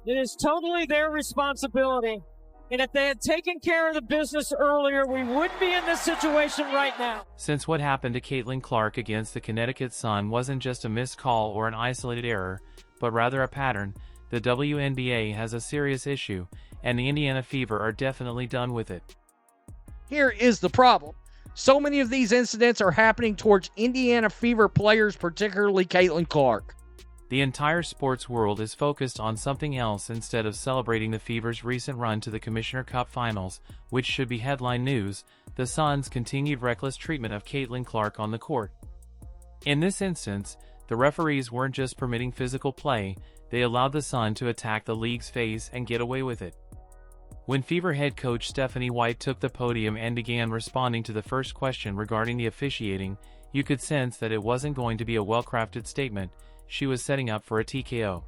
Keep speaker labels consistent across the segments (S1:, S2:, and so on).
S1: It is totally their responsibility. And if they had taken care of the business earlier, we wouldn't be in this situation right now.
S2: Since what happened to Caitlin Clark against the Connecticut Sun wasn't just a missed call or an isolated error, but rather a pattern, the WNBA has a serious issue, and the Indiana Fever are definitely done with it.
S3: Here is the problem. So many of these incidents are happening towards Indiana Fever players, particularly Caitlin Clark.
S2: The entire sports world is focused on something else instead of celebrating the Fever's recent run to the Commissioner Cup Finals, which should be headline news, the Sun's continued reckless treatment of Caitlin Clark on the court. In this instance, the referees weren't just permitting physical play, they allowed the Sun to attack the league's face and get away with it. When Fever head coach Stephanie White took the podium and began responding to the first question regarding the officiating, you could sense that it wasn't going to be a well-crafted statement. She was setting up for a TKO.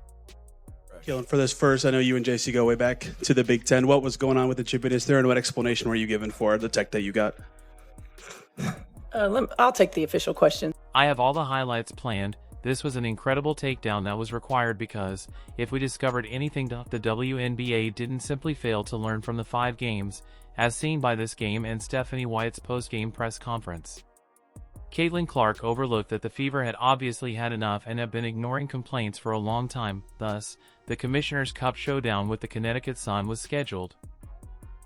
S4: Caitlin, for this first, I know you and JC go way back to the Big Ten. What was going on with the chippiness there, and what explanation were you given for the tech that you got?
S5: I'll take the official question.
S2: I have all the highlights planned. This was an incredible takedown that was required because, if we discovered anything, the WNBA didn't simply fail to learn from the 5 games, as seen by this game and Stephanie White's post-game press conference. Caitlin Clark overlooked that the Fever had obviously had enough and have been ignoring complaints for a long time. Thus, the Commissioner's Cup showdown with the Connecticut Sun was scheduled.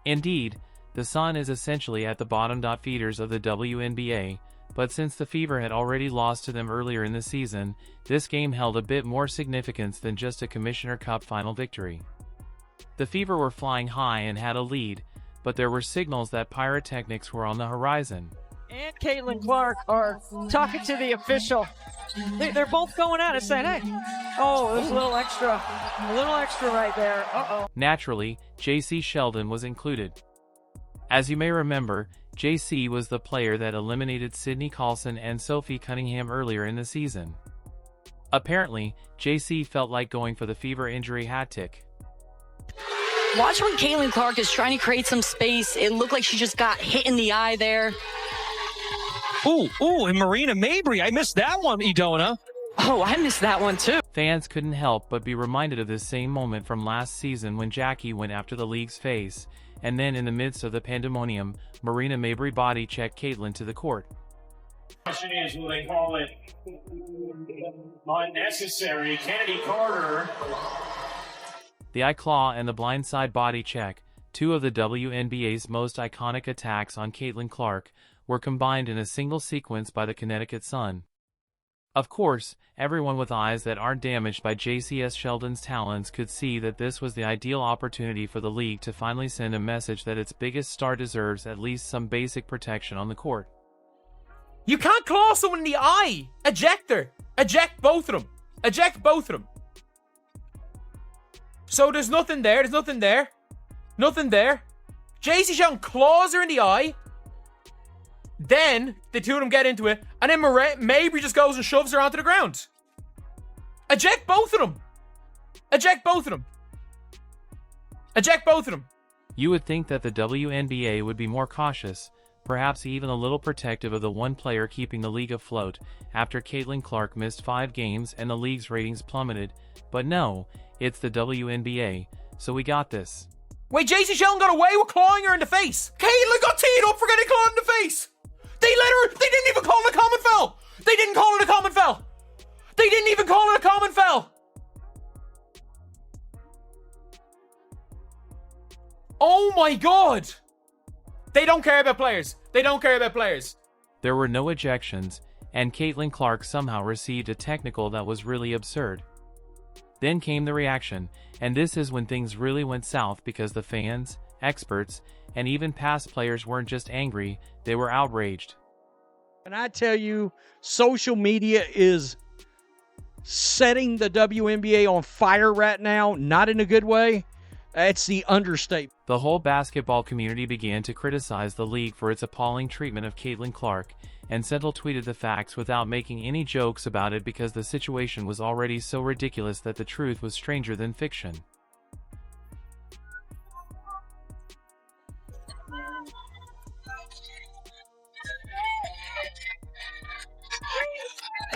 S2: Indeed, the Sun is essentially at the bottom feeders of the WNBA, but since the Fever had already lost to them earlier in the season, this game held a bit more significance than just a Commissioner Cup final victory. The Fever were flying high and had a lead, but there were signals that pyrotechnics were on the horizon.
S1: And Caitlin Clark are talking to the official. They're both going at it saying, hey, oh, there's a little extra right there. Uh-oh.
S2: Naturally, JC Sheldon was included. As you may remember, JC was the player that eliminated Sydney Carlson and Sophie Cunningham earlier in the season. Apparently, JC felt like going for the Fever injury hat trick.
S6: Watch when Caitlin Clark is trying to create some space. It looked like she just got hit in the eye there.
S7: Ooh, and Marina Mabry. I missed that one, Edona.
S6: Oh, I missed that one too.
S2: Fans couldn't help but be reminded of this same moment from last season when Jackie went after the league's face, and then in the midst of the pandemonium, Marina Mabry body checked Caitlin to the court.
S8: The question is, will they call it unnecessary? Kennedy Carter.
S2: The eye claw and the blindside body check, 2 of the WNBA's most iconic attacks on Caitlin Clark, were combined in a single sequence by the Connecticut Sun. Of course, everyone with eyes that aren't damaged by JCS Sheldon's talents could see that this was the ideal opportunity for the league to finally send a message that its biggest star deserves at least some basic protection on the court.
S9: You can't claw someone in the eye! Eject her! Eject both of them! Eject both of them! So there's nothing there, Nothing there. JC Sheldon claws her in the eye. Then, the 2 of them get into it, and then Mabry just goes and shoves her onto the ground. Eject both of them! Eject both of them! Eject both of them!
S2: You would think that the WNBA would be more cautious, perhaps even a little protective of the one player keeping the league afloat, after Caitlin Clark missed 5 games and the league's ratings plummeted, but no, it's the WNBA, so we got this.
S9: Wait, JC Sheldon got away with clawing her in the face! Caitlin got teed up for getting clawed in the face! They didn't even call it a common foul! They didn't call it a common foul! They didn't even call it a common foul! Oh my god! They don't care about players. They don't care about players.
S2: There were no ejections, and Caitlin Clark somehow received a technical that was really absurd. Then came the reaction, and this is when things really went south because the fans, experts, and even past players weren't just angry, they were outraged.
S3: And I tell you, social media is setting the WNBA on fire right now, not in a good way. It's the understatement.
S2: The whole basketball community began to criticize the league for its appalling treatment of Caitlin Clark, and Sentinel tweeted the facts without making any jokes about it because the situation was already so ridiculous that the truth was stranger than fiction.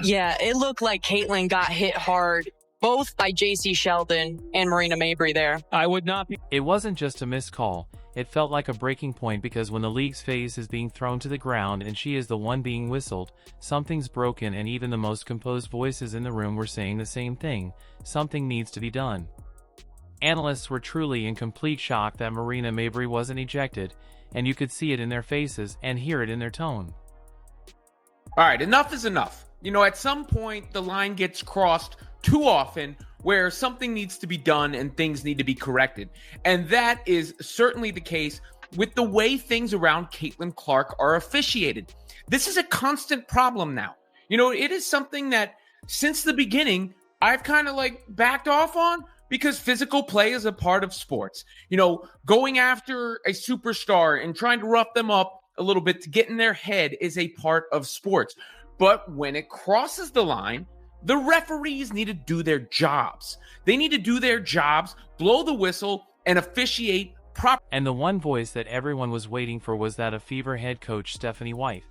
S6: Yeah, it looked like Caitlin got hit hard. both by JC Sheldon and Marina Mabry there.
S7: I would not be.
S2: It wasn't just a missed call. It felt like a breaking point because when the league's face is being thrown to the ground and she is the one being whistled, something's broken, and even the most composed voices in the room were saying the same thing: something needs to be done. Analysts were truly in complete shock that Marina Mabry wasn't ejected, and you could see it in their faces and hear it in their tone.
S5: All right, enough is enough. You know, at some point, the line gets crossed too often where something needs to be done and things need to be corrected. And that is certainly the case with the way things around Caitlin Clark are officiated. This is a constant problem now. You know, it is something that since the beginning, I've kind of like backed off on because physical play is a part of sports. You know, going after a superstar and trying to rough them up a little bit to get in their head is a part of sports. But when it crosses the line, the referees need to do their jobs. They need to do their jobs, blow the whistle, and officiate properly.
S2: And the one voice that everyone was waiting for was that of Fever head coach Stephanie White.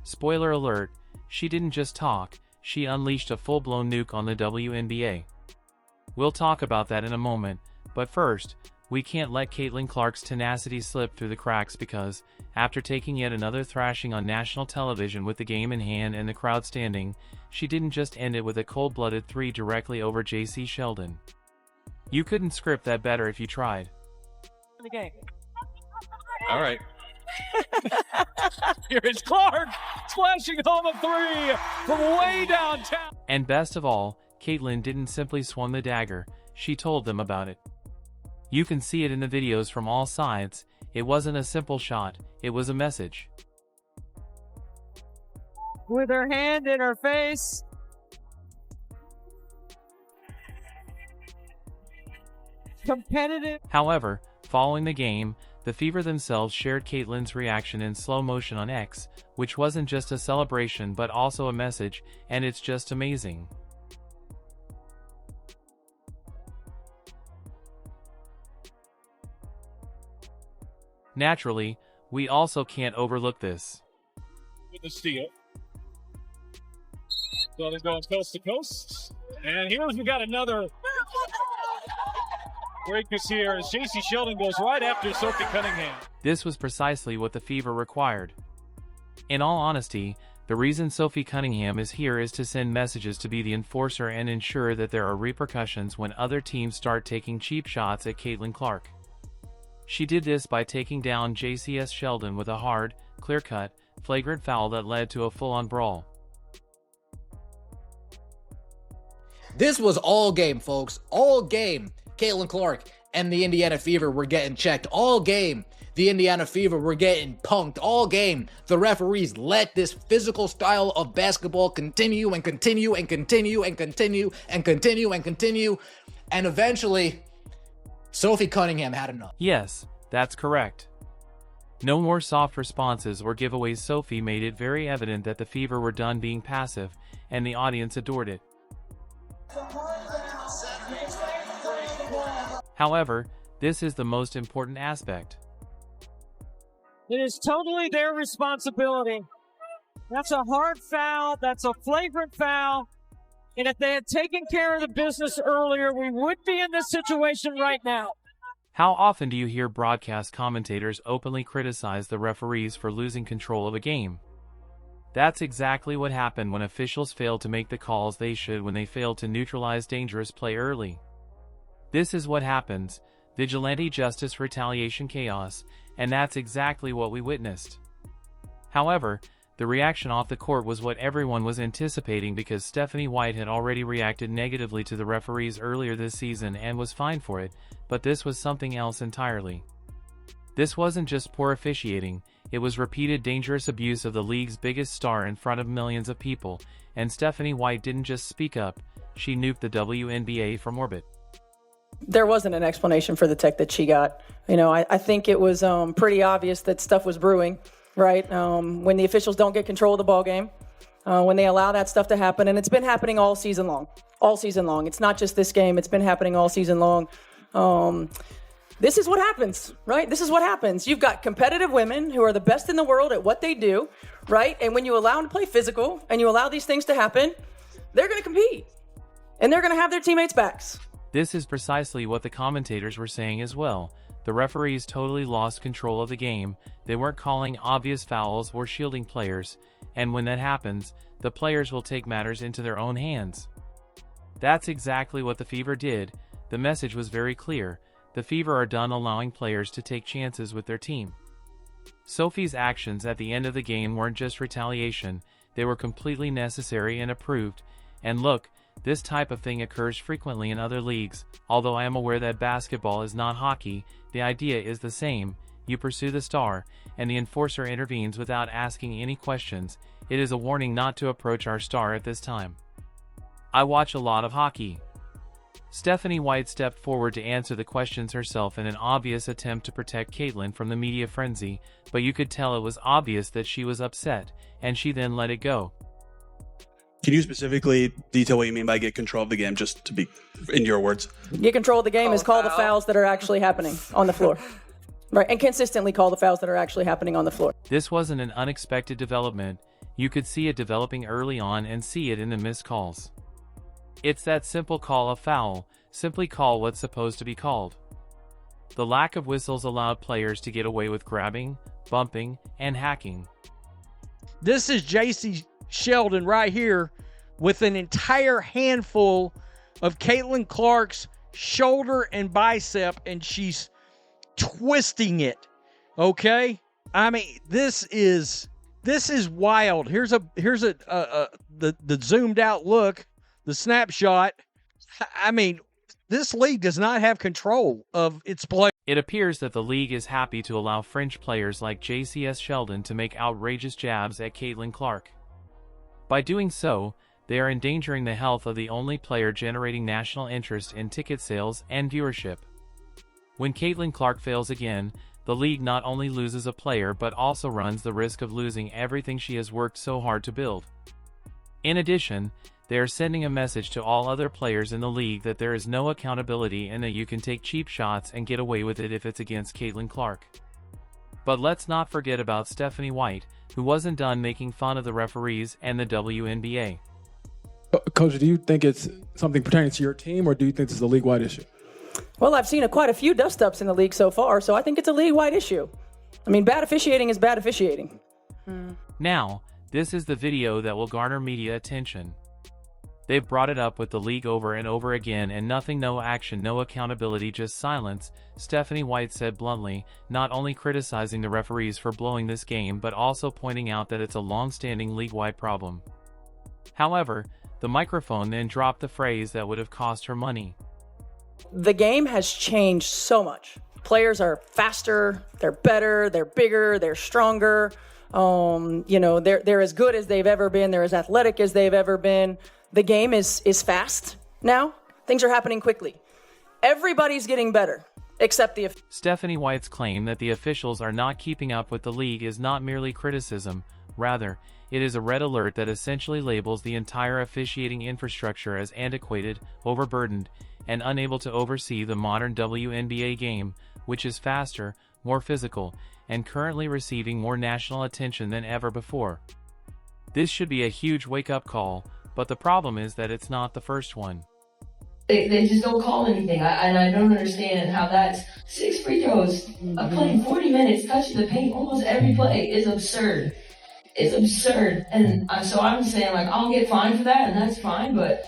S2: Spoiler alert, she didn't just talk, she unleashed a full-blown nuke on the WNBA. We'll talk about that in a moment, but first, we can't let Caitlin Clark's tenacity slip through the cracks because, after taking yet another thrashing on national television with the game in hand and the crowd standing, she didn't just end it with a cold-blooded 3 directly over JC Sheldon. You couldn't script that better if you tried.
S1: The game.
S7: All right. Here is Clark splashing home a 3 from way downtown.
S2: And best of all, Caitlin didn't simply swung the dagger, she told them about it. You can see it in the videos from all sides. It wasn't a simple shot, it was a message.
S1: With her hand in her face. Competitive.
S2: However, following the game, the Fever themselves shared Caitlin's reaction in slow motion on X, which wasn't just a celebration but also a message, and it's just amazing. Naturally, we also can't overlook this.
S8: With the steal. So they're going coast to coast. And here's we got another breakers here as JC Sheldon goes right after Sophie Cunningham.
S2: This was precisely what the Fever required. In all honesty, the reason Sophie Cunningham is here is to send messages to be the enforcer and ensure that there are repercussions when other teams start taking cheap shots at Caitlin Clark. She did this by taking down JCS Sheldon with a hard, clear-cut, flagrant foul that led to a full-on brawl.
S10: This was all game, folks. All game. Caitlin Clark and the Indiana Fever were getting checked. All game. The Indiana Fever were getting punked. All game. The referees let this physical style of basketball continue and continue and continue and continue and continue and continue. And eventually, Sophie Cunningham had enough.
S2: Yes, that's correct. No more soft responses or giveaways. Sophie made it very evident that the Fever were done being passive, and the audience adored it. However, this is the most important aspect.
S1: It is totally their responsibility. That's a hard foul. That's a flagrant foul. And if they had taken care of the business earlier, we would be in this situation right now.
S2: How often do you hear broadcast commentators openly criticize the referees for losing control of a game? That's exactly what happened when officials failed to make the calls they should when they failed to neutralize dangerous play early. This is what happens: vigilante justice, retaliation, chaos, and that's exactly what we witnessed. However, the reaction off the court was what everyone was anticipating because Stephanie White had already reacted negatively to the referees earlier this season and was fined for it, but this was something else entirely. This wasn't just poor officiating, it was repeated dangerous abuse of the league's biggest star in front of millions of people, and Stephanie White didn't just speak up, she nuked the WNBA from orbit.
S11: There wasn't an explanation for the tech that she got. You know, I think it was pretty obvious that stuff was brewing, right? When the officials don't get control of the ball game, when they allow that stuff to happen, and it's been happening all season long. All season long. It's not just this game. It's been happening all season long. This is what happens, right? This is what happens. You've got competitive women who are the best in the world at what they do, right? And when you allow them to play physical and you allow these things to happen, they're going to compete. and they're going to have their teammates' backs.
S2: This is precisely what the commentators were saying as well. The referees totally lost control of the game. They weren't calling obvious fouls or shielding players, and when that happens, the players will take matters into their own hands. That's exactly what the Fever did. The message was very clear. The Fever are done allowing players to take chances with their team. Sophie's actions at the end of the game weren't just retaliation, they were completely necessary and approved. And look, this type of thing occurs frequently in other leagues. Although I am aware that basketball is not hockey, the idea is the same. You pursue the star, and the enforcer intervenes without asking any questions. It is a warning not to approach our star at this time. I watch a lot of hockey. Stephanie White stepped forward to answer the questions herself in an obvious attempt to protect Caitlyn from the media frenzy, but you could tell it was obvious that she was upset, and she then let it go.
S4: Can you specifically detail what you mean by get control of the game, just to be in your words?
S11: Get control of the game is call the fouls that are actually happening on the floor. Right, and consistently call the fouls that are actually happening on the floor.
S2: This wasn't an unexpected development. You could see it developing early on and see it in the missed calls. It's that simple: call a foul, simply call what's supposed to be called. The lack of whistles allowed players to get away with grabbing, bumping, and hacking.
S3: This is JC Sheldon right here with an entire handful of Caitlin Clark's shoulder and bicep, and she's twisting it. Okay? I mean, this is wild. Here's the zoomed out look, the snapshot. I mean, this league does not have control of its play.
S2: It appears that the league is happy to allow French players like JCS Sheldon to make outrageous jabs at Caitlin Clark. By doing so, they are endangering the health of the only player generating national interest in ticket sales and viewership. When Caitlin Clark fails again, the league not only loses a player but also runs the risk of losing everything she has worked so hard to build. In addition, they are sending a message to all other players in the league that there is no accountability and that you can take cheap shots and get away with it if it's against Caitlin Clark. But let's not forget about Stephanie White, who wasn't done making fun of the referees and the WNBA.
S12: Coach, do you think it's something pertaining to your team, or do you think this is a league-wide issue?
S11: Well, I've seen quite a few dust-ups in the league so far, so I think it's a league-wide issue. I mean, bad officiating is bad officiating.
S2: Now, this is the video that will garner media attention. They've brought it up with the league over and over again, and nothing, no action, no accountability, just silence, Stephanie White said bluntly, not only criticizing the referees for blowing this game but also pointing out that it's a long-standing league-wide problem. However, the microphone then dropped the phrase that would have cost her money.
S11: The game has changed so much. Players are faster, they're better, they're bigger, they're stronger. They're as good as they've ever been, they're as athletic as they've ever been. The game is fast now. Things are happening quickly. Everybody's getting better, except the...
S2: Stephanie White's claim that the officials are not keeping up with the league is not merely criticism. Rather, it is a red alert that essentially labels the entire officiating infrastructure as antiquated, overburdened, and unable to oversee the modern WNBA game, which is faster, more physical, and currently receiving more national attention than ever before. This should be a huge wake-up call, but the problem is that it's not the first one.
S13: They just don't call anything, and I don't understand how that's 6 free throws. I'm playing 40 minutes, touching the paint almost every play. It's absurd. It's absurd. And so I'm saying, I'll get fined for that, and that's fine, but,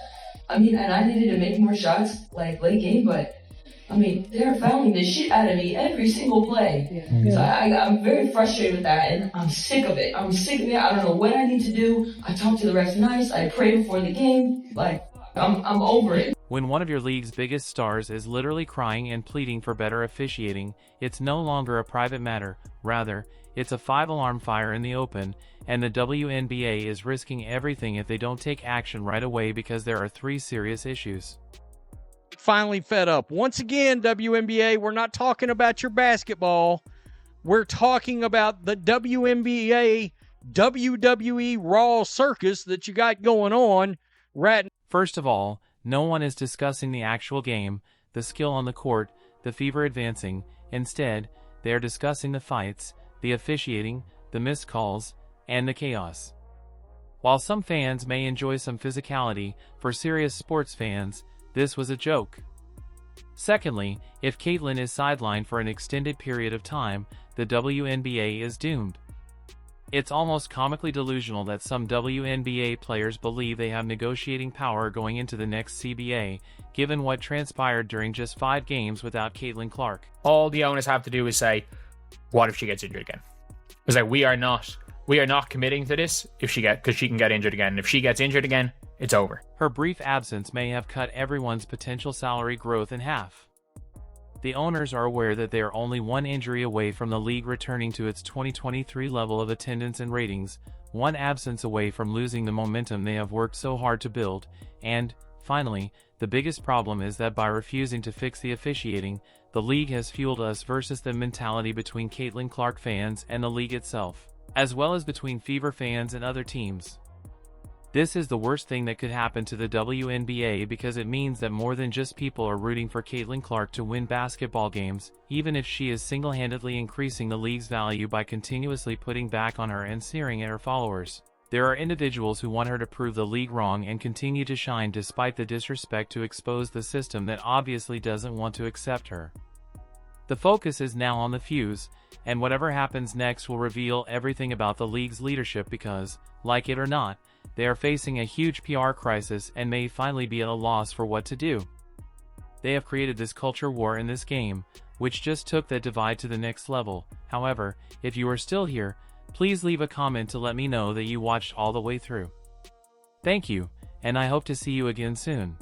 S13: and I needed to make more shots, late game, but, they're fouling the shit out of me every single play. Yeah. So I'm very frustrated with that, and I'm sick of it. I don't know what I need to do. I talk to the refs nice. I pray before the game. I'm over it.
S2: When one of your league's biggest stars is literally crying and pleading for better officiating, it's no longer a private matter. Rather, it's a 5-alarm fire in the open, and the WNBA is risking everything if they don't take action right away because there are 3 serious issues.
S3: Finally fed up. Once again, WNBA, we're not talking about your basketball. We're talking about the WNBA WWE Raw circus that you got going on right now.
S2: First of all, no one is discussing the actual game, the skill on the court, the Fever advancing. Instead, they are discussing the fights, the officiating, the missed calls, and the chaos. While some fans may enjoy some physicality, for serious sports fans, this was a joke. Secondly, if Caitlyn is sidelined for an extended period of time, the WNBA is doomed. It's almost comically delusional that some WNBA players believe they have negotiating power going into the next CBA, given what transpired during just 5 games without Caitlyn Clark.
S14: All the owners have to do is say, what if she gets injured again? It's like, we are not committing to this because she can get injured again. If she gets injured again, it's over.
S2: Her brief absence may have cut everyone's potential salary growth in half. The owners are aware that they are only one injury away from the league returning to its 2023 level of attendance and ratings, one absence away from losing the momentum they have worked so hard to build, and, finally, the biggest problem is that by refusing to fix the officiating, the league has fueled us versus them mentality between Caitlyn Clark fans and the league itself, as well as between Fever fans and other teams. This is the worst thing that could happen to the WNBA because it means that more than just people are rooting for Caitlyn Clark to win basketball games, even if she is single-handedly increasing the league's value by continuously putting back on her and sneering at her followers. There are individuals who want her to prove the league wrong and continue to shine despite the disrespect to expose the system that obviously doesn't want to accept her. The focus is now on the fuse, and whatever happens next will reveal everything about the league's leadership because, like it or not, they are facing a huge PR crisis and may finally be at a loss for what to do. They have created this culture war in this game, which just took that divide to the next level. However, if you are still here, please leave a comment to let me know that you watched all the way through. Thank you, and I hope to see you again soon.